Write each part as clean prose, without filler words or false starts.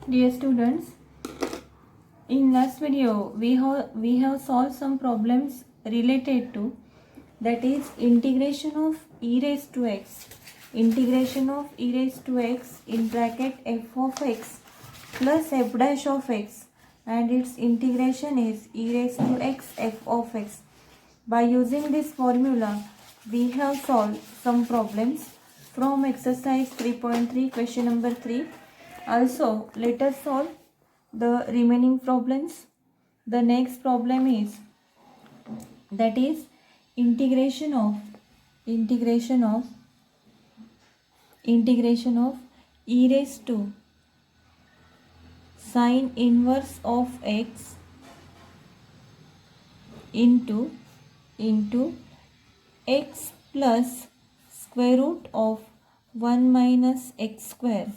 Dear students, in last video we have solved some problems related to, that is integration of e raised to x in bracket f of x plus f dash of x, and its integration is e raised to x f of x. By using this formula we have solved some problems from exercise 3.3 question number 3. Also, let us solve the remaining problems. The next problem is, that is integration of e raised to sine inverse of x into x plus square root of 1 minus x square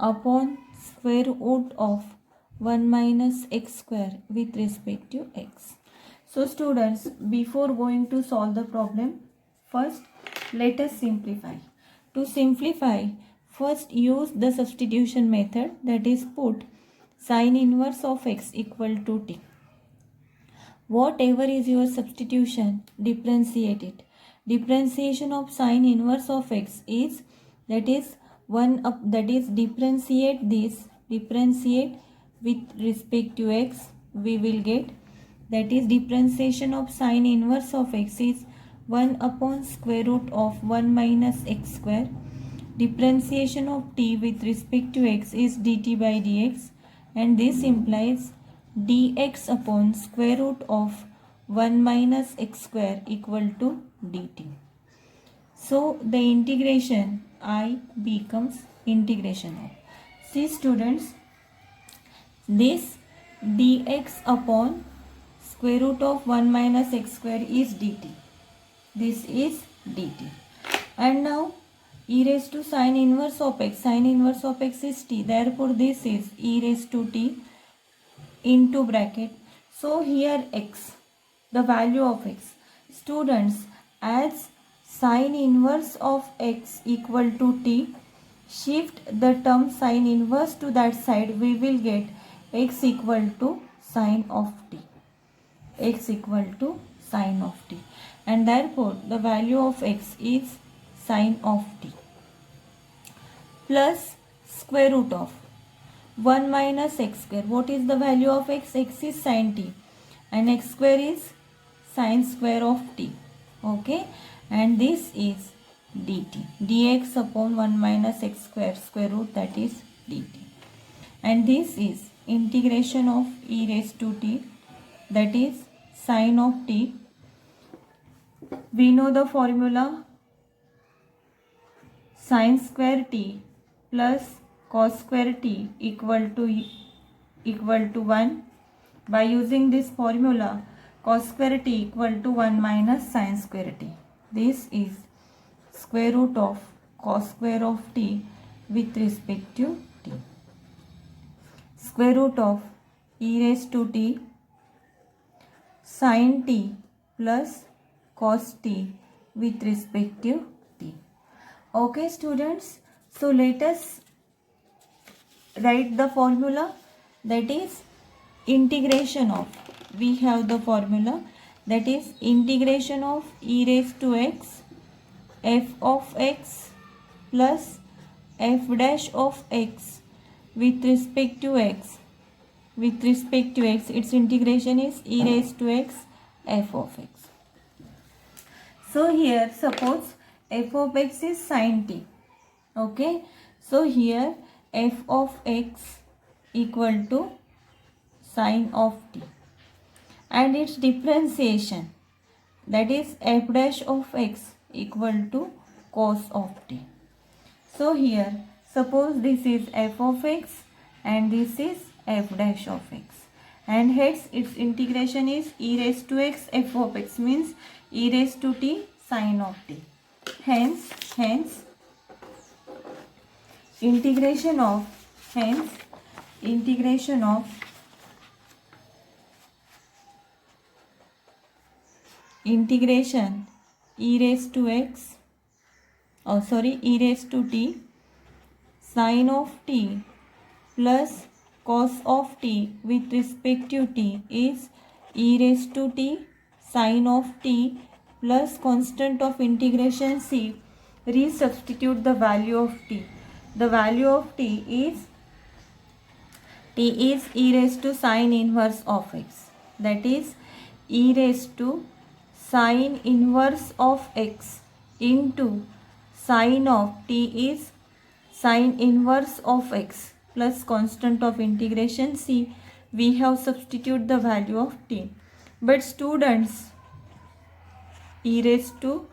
upon square root of 1 minus x square with respect to x. So students, before going to solve the problem, first let us simplify. To simplify, first use the substitution method, that is put sine inverse of x equal to t. Whatever is your substitution, differentiate it. Differentiation of sine inverse of x is, that is differentiate with respect to x, we will get, that is differentiation of sine inverse of x is 1 upon square root of 1 minus x square. Differentiation of t with respect to x is dt by dx, and this implies dx upon square root of 1 minus x square equal to dt. So the integration I becomes integration of, see students, this dx upon square root of 1 minus x square is dt. This is dt. And now e raised to sine inverse of x is t. Therefore this is e raised to t into bracket. So here x, the value of x. Students, as sine inverse of x equal to t, shift the term sine inverse to that side, we will get x equal to sine of t. And therefore the value of x is sine of t plus square root of 1 minus x square. What is the value of x? X is sine t and x square is sine square of t. Okay, and this is dt. Dx upon 1 minus x square square root, that is dt. And this is integration of e raised to t, that is sine of t. We know the formula, sine square t plus cos square t equal to 1. By using this formula, cos square t equal to 1 minus sine square t. This is square root of cos square of t with respect to t. Square root of e raised to t sine t plus cos t with respect to t. Okay students, so let us write the formula, that is integration of, we have the formula, that is integration of e raised to x f of x plus f dash of x with respect to x. Its integration is e raised to x f of x. So here suppose f of x is sine t. Okay, so here f of x equal to sine of t, and its differentiation, that is f dash of x equal to cos of t. So here suppose this is f of x and this is f dash of x, and hence its integration is e raised to x f of x, means e raised to t sine of t. Hence integration of e raised to x, e raised to t sine of t plus cos of t with respect to t is e raised to t sin of t plus constant of integration c. Resubstitute the value of t. The value of t is e raised to sin inverse of x. That is e raised to sin inverse of x into sin of t is sin inverse of x plus constant of integration c. We have substitute the value of t. But students, e raised to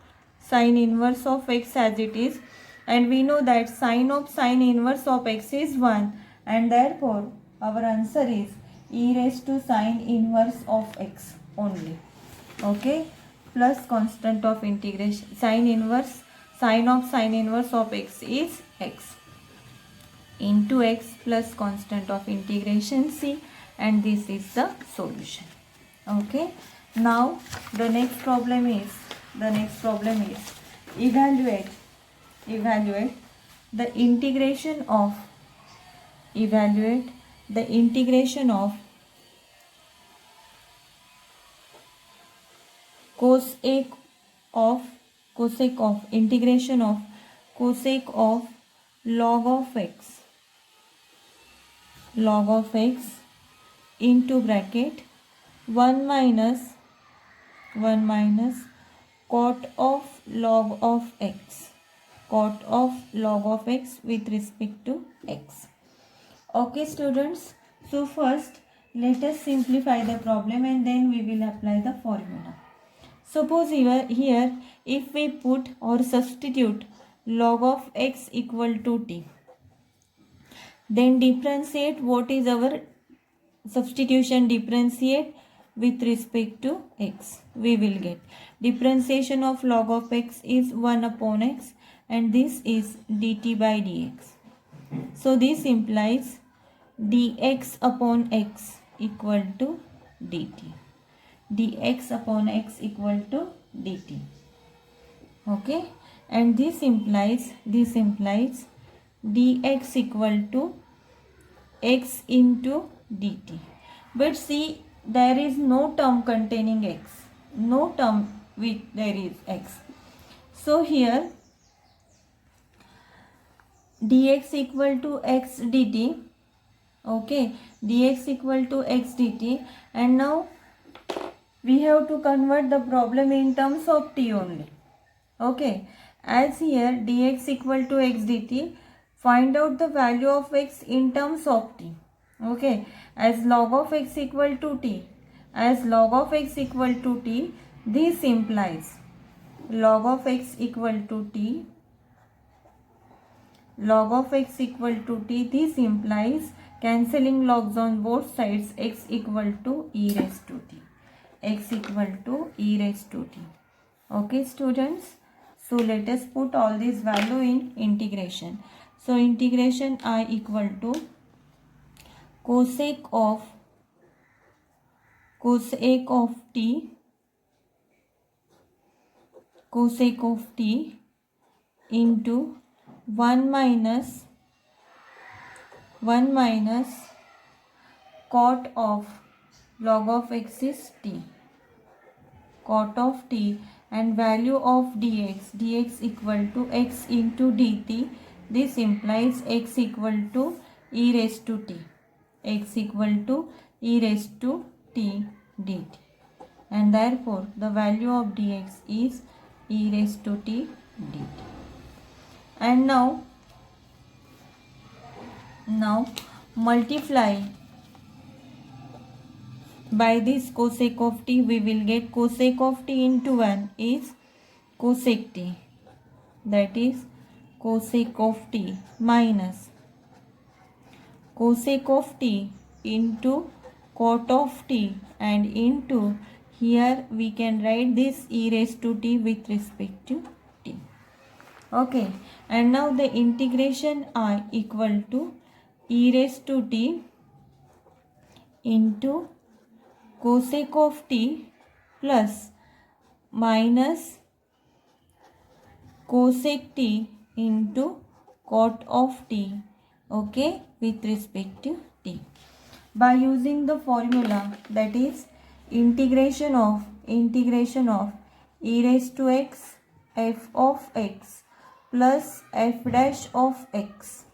sin inverse of x as it is, and we know that sin of sin inverse of x is 1, and therefore our answer is e raised to sin inverse of x only. Okay, plus constant of integration sin of sin inverse of x is x into x plus constant of integration c, and this is the solution. Okay, now the next problem is evaluate the integration of cosec of integration of cosec of log of x into bracket 1 minus cot of log of x with respect to x. Okay students, so first let us simplify the problem and then we will apply the formula. Suppose here if we put or substitute log of x equal to t, then differentiate. What is our substitution? Differentiate with respect to x. We will get differentiation of log of x is 1 upon x, and this is dt by dx. So this implies dx upon x equal to dt. Dx upon x equal to dt. Okay, and this implies dx equal to x into dt. But see, there is no term containing x, no term with there is x. So here dx equal to x dt. Okay, dx equal to x dt, and now we have to convert the problem in terms of t only. Okay, as here dx equal to x dt, find out the value of x in terms of t. Okay, as log of x equal to t, this implies log of x equal to t, this implies cancelling logs on both sides, x equal to e raised to t. Okay students, so let us put all this value in integration. So integration I equal to cosec of t into 1 minus cot of log of x is t, and value of dx equal to x into dt. This implies x equal to e raised to t, dt, and therefore the value of dx is e raised to t dt. And now multiply by this cosec of t, we will get cosec of t into 1 is cosec t, that is cosec of t minus cosec of t into cot of t, and into here we can write this e raised to t with respect to t. Okay, and now the integration I equal to e raised to t into cosec of t plus minus cosec t into cot of t, okay, with respect to t. By using the formula, that is integration of e raised to x f of x plus f dash of x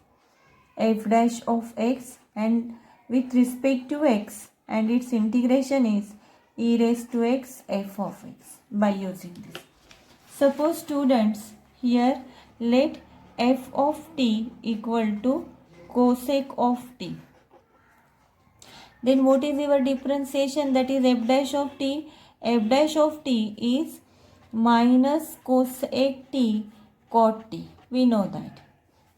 and with respect to x, and its integration is e raised to x f of x. By using this, suppose students, here let f of t equal to cosec of t. Then what is your differentiation? That is f dash of t. F dash of t is minus cosec t cot t. We know that.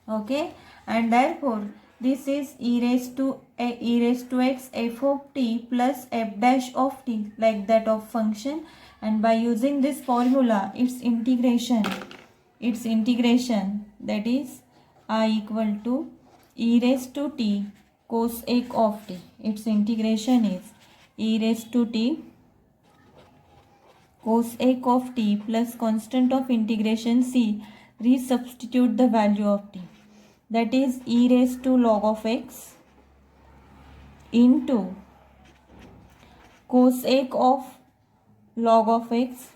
Okay. And therefore this is e raised to x f of t plus f dash of t, like that of function. And by using this formula, its integration that is I equal to e raised to t cosec of t. Its integration is e raised to t cosec of t plus constant of integration c. Resubstitute the value of t, that is e raised to log of x into cosec of log of x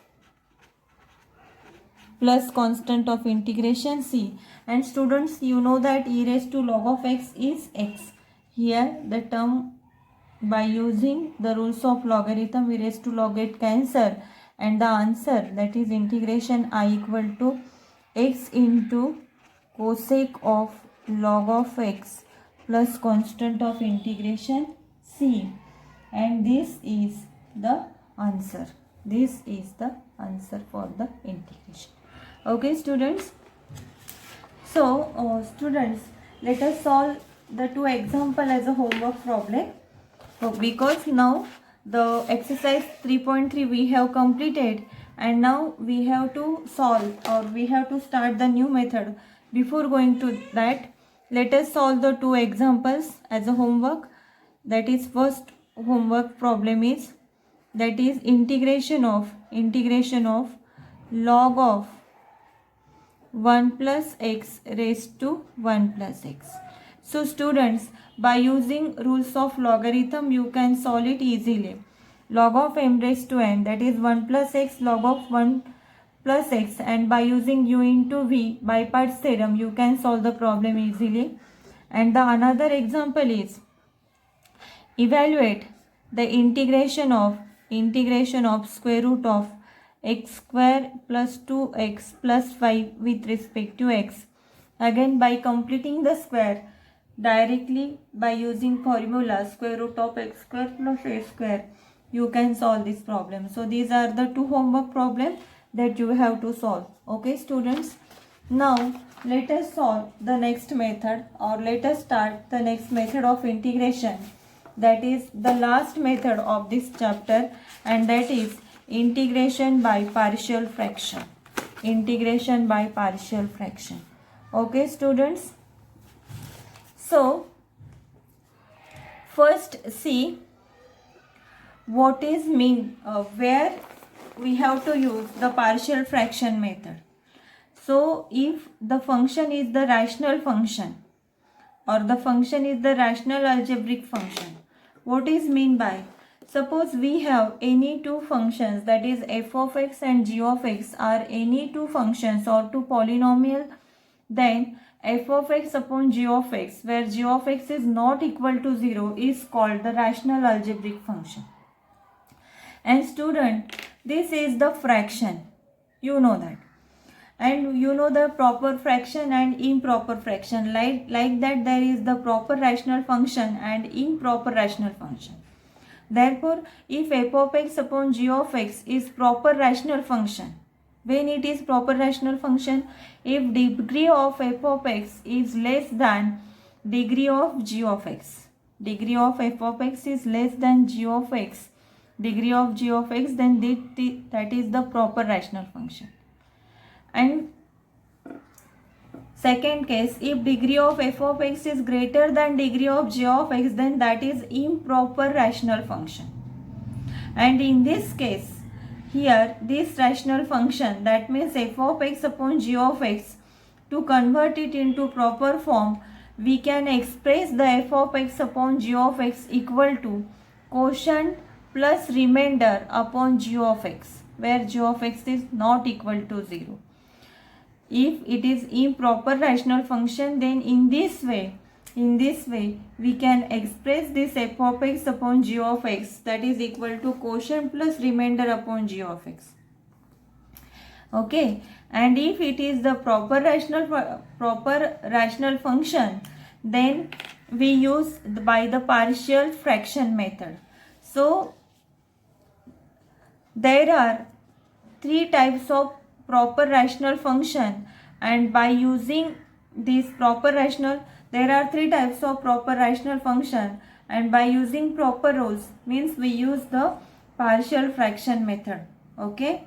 plus constant of integration c. And students, you know that e raised to log of x is x. Here the term, by using the rules of logarithm, e raised to log it cancel, and the answer, that is integration I equal to x into cosec of log of x plus constant of integration c, and this is the answer. This is the answer for the integration. Okay students, so students, let us solve the two example as a homework problem. Because now the exercise 3.3 we have completed, and now we have to solve, or we have to start the new method. Before going to that, let us solve the two examples as a homework. That is, first homework problem is, that is integration of log of 1 plus x raised to 1 plus x. So students, by using rules of logarithm, you can solve it easily. Log of m raised to n, that is 1 plus x log of 1 plus x, and by using u into v by parts theorem, you can solve the problem easily. And the another example is, evaluate the integration of square root of x square plus 2x plus 5 with respect to x. Again, by completing the square directly by using formula square root of x square plus a square, you can solve this problem. So these are the two homework problems that you have to solve. Okay students, now let us solve the next method, or let us start the next method of integration. That is the last method of this chapter, and that is integration by partial fraction. Okay students, so first see what is mean, where we have to use the partial fraction method. So if the function is the rational function, or the function is the rational algebraic function, what is mean by, suppose we have any two functions, that is f of x and g of x are any two functions or two polynomial, then f of x upon g of x, where g of x is not equal to 0, is called the rational algebraic function. And student, this is the fraction, you know that. And you know the proper fraction and improper fraction. Like that, there is the proper rational function and improper rational function. Therefore, if f of x upon g of x is proper rational function, when it is proper rational function, if degree of f of x is less than degree of g of x, degree of f of x is less than g of x, degree of g of x, then that is the proper rational function. And second case, if degree of f of x is greater than degree of g of x, then that is improper rational function. And in this case, here this rational function, that means f of x upon g of x, to convert it into proper form, we can express the f of x upon g of x equal to quotient plus remainder upon g of x, where g of x is not equal to 0. If it is improper rational function, then in this way we can express this f of x upon g of x, that is equal to quotient plus remainder upon g of x. Okay, and if it is the proper rational function, then we use by the partial fraction method. So there are three types of proper rational function, and by using this proper rational, there are three types of proper rational function, and by using proper rules means we use the partial fraction method. Okay,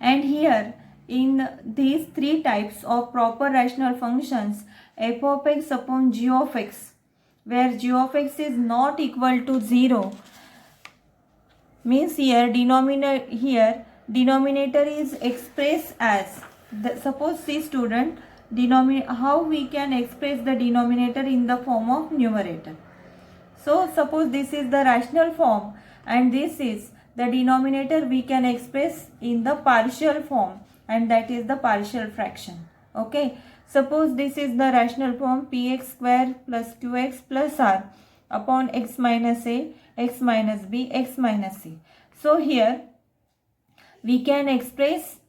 and here in these three types of proper rational functions, f of x upon g of x, where g of x is not equal to 0, means here denominator is expressed as suppose see student, how we can express the denominator in the form of numerator. So suppose this is the rational form and this is the denominator, we can express in the partial form, and that is the partial fraction. Okay, suppose this is the rational form px square plus qx plus r upon x minus a, x minus b, x minus c. So here we can express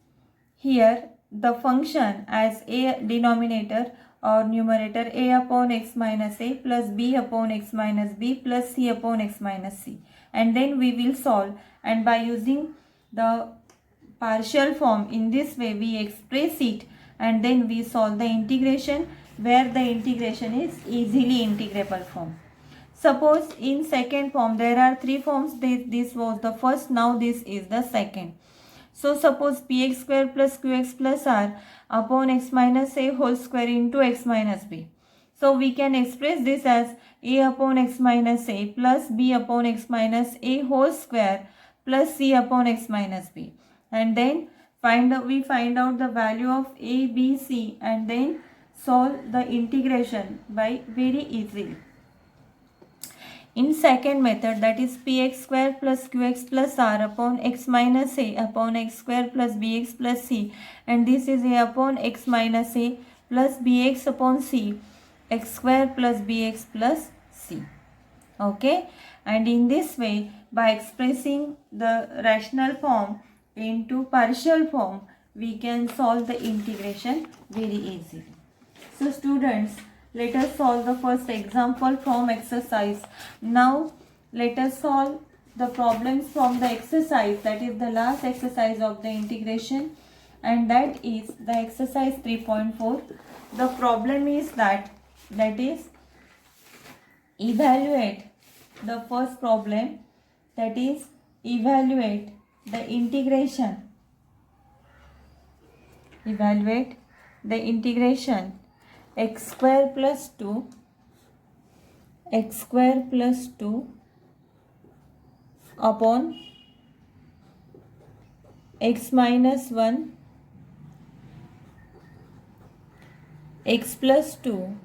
here the function as a denominator or numerator a upon x minus a plus b upon x minus b plus c upon x minus c, and then we will solve, and by using the partial form in this way we express it, and then we solve the integration, where the integration is easily integrable form. Suppose in second form, there are three forms, this was the first, now this is the second. So suppose px square plus qx plus r upon x minus a whole square into x minus b. So we can express this as a upon x minus a plus b upon x minus a whole square plus c upon x minus b, and then we find out the value of a, b, c, and then solve the integration by very easily. In second method, that is px square plus qx plus r upon x minus a upon x square plus bx plus c, and this is a upon x minus a plus bx upon c, x square plus bx plus c. Okay, and in this way, by expressing the rational form into partial form, we can solve the integration very easily. So students, let us solve the first example from exercise. Now let us solve the problems from the exercise, that is the last exercise of the integration, and that is the exercise 3.4. The problem is that is evaluate the first problem, that is evaluate the integration x square plus 2 upon x minus 1 x plus 2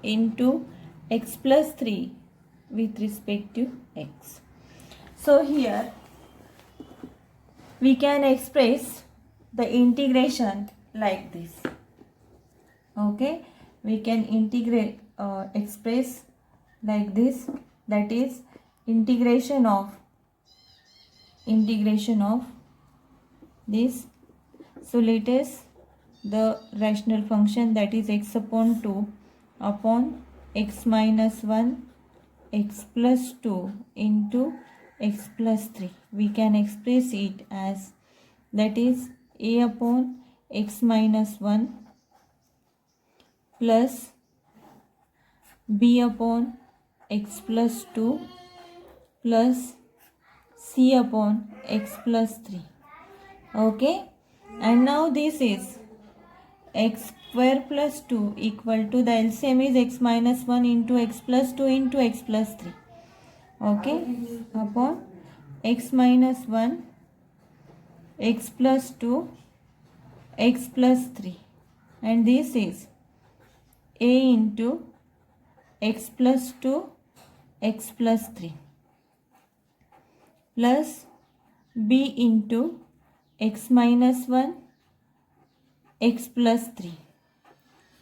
into x plus 3 with respect to x. So here we can express the integration like this. Okay, we can express like this, that is integration of this. So let us the rational function, that is x upon 2 upon x minus 1 x plus 2 into x plus 3. We can express it as, that is a upon x minus 1 plus b upon x plus 2 plus c upon x plus 3. Okay, and now this is x square plus 2 equal to, the LCM is x minus 1 into x plus 2 into x plus 3. Okay, upon x minus 1 x plus 2 x plus 3, and this is a into x plus 2 x plus 3 plus b into x minus 1 x plus 3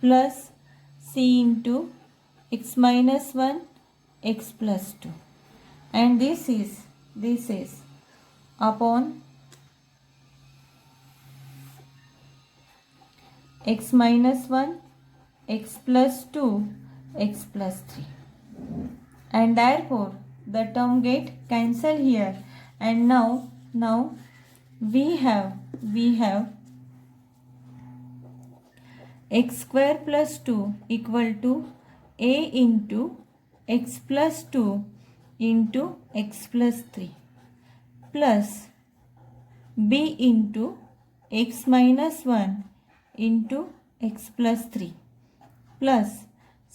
plus c into x minus 1 x plus 2, and this is upon x minus 1 x plus 2 x plus 3, and therefore the term get cancelled here, and now we have x square plus 2 equal to a into x plus 2 into x plus 3 plus b into x minus 1 into x plus 3 plus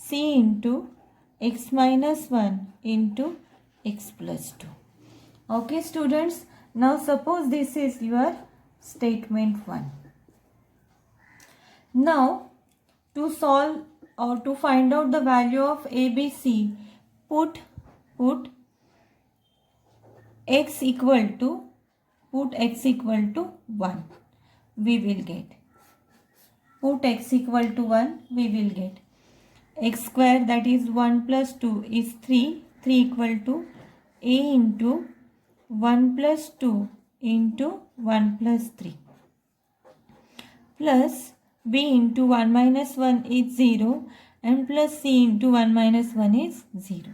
c into x minus 1 into x plus 2. Okay students, now suppose this is your statement 1. Now to solve or to find out the value of ABC, put x equal to 1, we will get. Put x equal to 1, we will get x square, that is 1 plus 2 is 3 equal to a into 1 plus 2 into 1 plus 3 plus b into 1 minus 1 is 0 and plus c into 1 minus 1 is 0,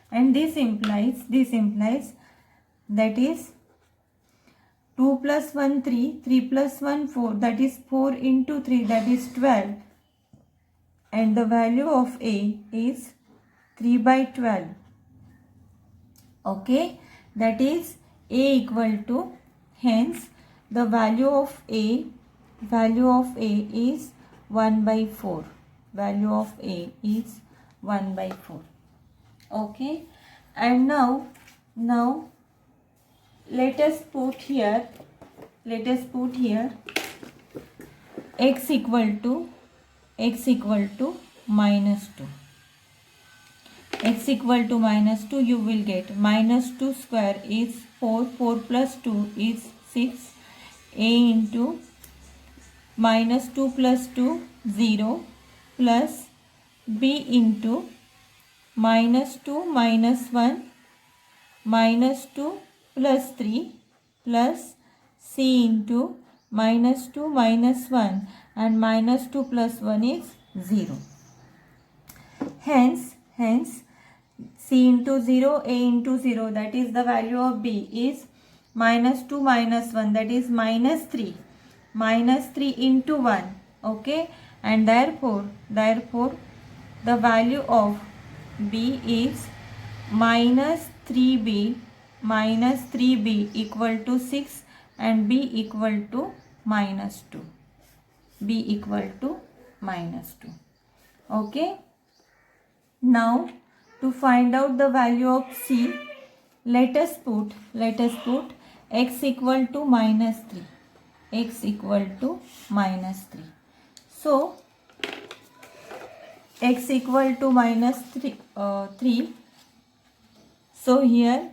and this implies that is 2 plus 1 3 plus 1 4, that is 4 into 3, that is 12, and the value of a is 3 by 12. Okay, that is a equal to, hence the value of a is 1 by 4. Value of a is 1 by 4. Okay, and now let us put here x equal to minus 2. X equal to minus 2, you will get minus 2 square is 4 plus 2 is 6, a into minus 2 plus 2 0 plus b into minus 2 minus 1 minus 2 plus 3 plus c into minus 2 minus 1, and minus 2 plus 1 is 0. Hence c into 0, a into 0, that is the value of b is minus 2 minus 1, that is minus 3 into 1. Okay, and therefore the value of b is minus 3b equal to 6 and b equal to minus 2. Okay, now to find out the value of c, let us put x equal to minus 3. So x equal to minus 3. So here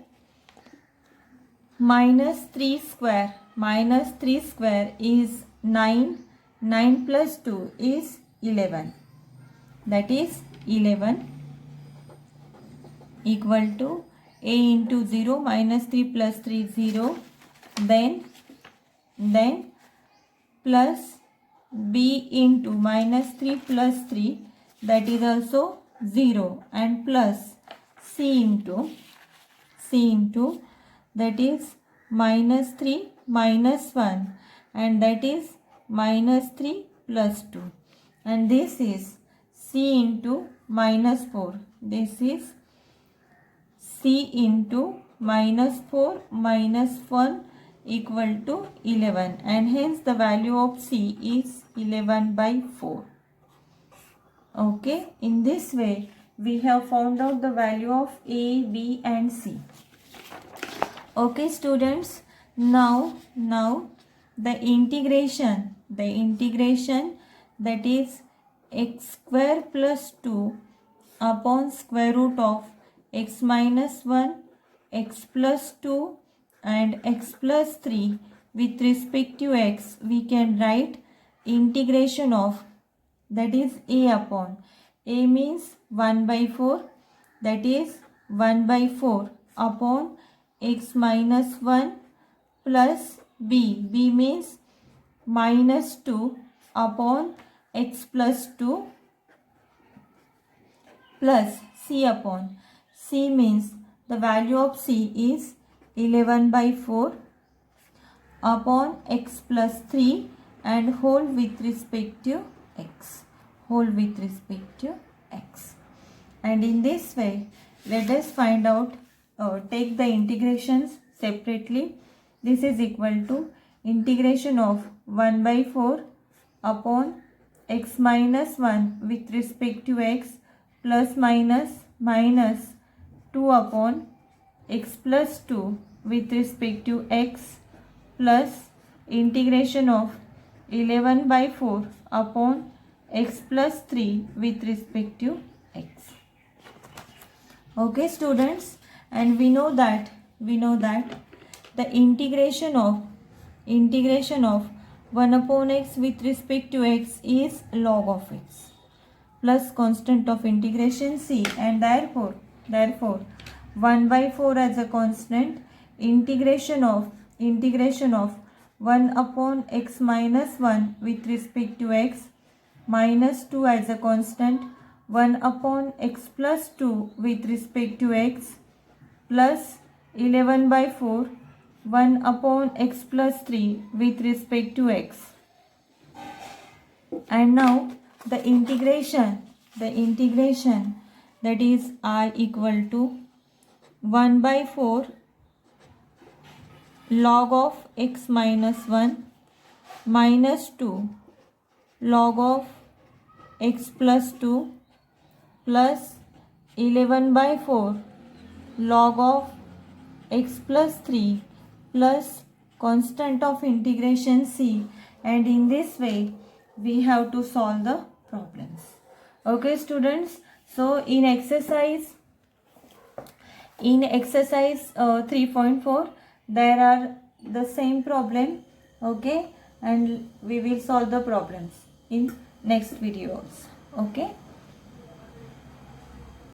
minus 3 square is 9. 9 plus 2 is 11. That is 11 equal to a into 0 minus 3 plus 3 0. Then plus b into minus 3 plus 3, that is also 0, and plus c into that is minus 3 minus 1, and that is minus 3 plus 2, and this is c into minus 4. This is c into minus 4 minus 1 equal to 11, and hence the value of c is 11 by 4. Okay, in this way we have found out the value of a, b and c. Okay students, now the integration, that is x square plus 2 upon square root of x minus 1, x plus 2 and x plus 3 with respect to x, we can write integration of, that is a upon, a means 1 by 4, that is 1 by 4 upon x minus 1 plus b means minus 2 upon x plus 2 plus c upon, c means the value of c is 11 by 4 upon x plus 3 and whole with respect to x, whole with respect to x. And in this way, let us find out, take the integrations separately. This is equal to integration of 1 by 4 upon x minus 1 with respect to x plus minus 2 upon x plus 2 with respect to x plus integration of 11 by 4 upon x plus 3 with respect to x. Okay students, and we know that the integration of 1 upon x with respect to x is log of x plus constant of integration c, and therefore 1 by 4 as a constant, integration of 1 upon x minus 1 with respect to x minus 2 as a constant, 1 upon x plus 2 with respect to x plus 11 by 4 1 upon x plus 3 with respect to x. And now the integration that is I equal to 1 by 4 log of x minus 1 minus 2 log of x plus 2 plus 11 by 4 log of x plus 3 plus constant of integration c, and in this way we have to solve the problems. Okay students, so in exercise 3.4 there are the same problem, okay, and we will solve the problems in next videos. Okay.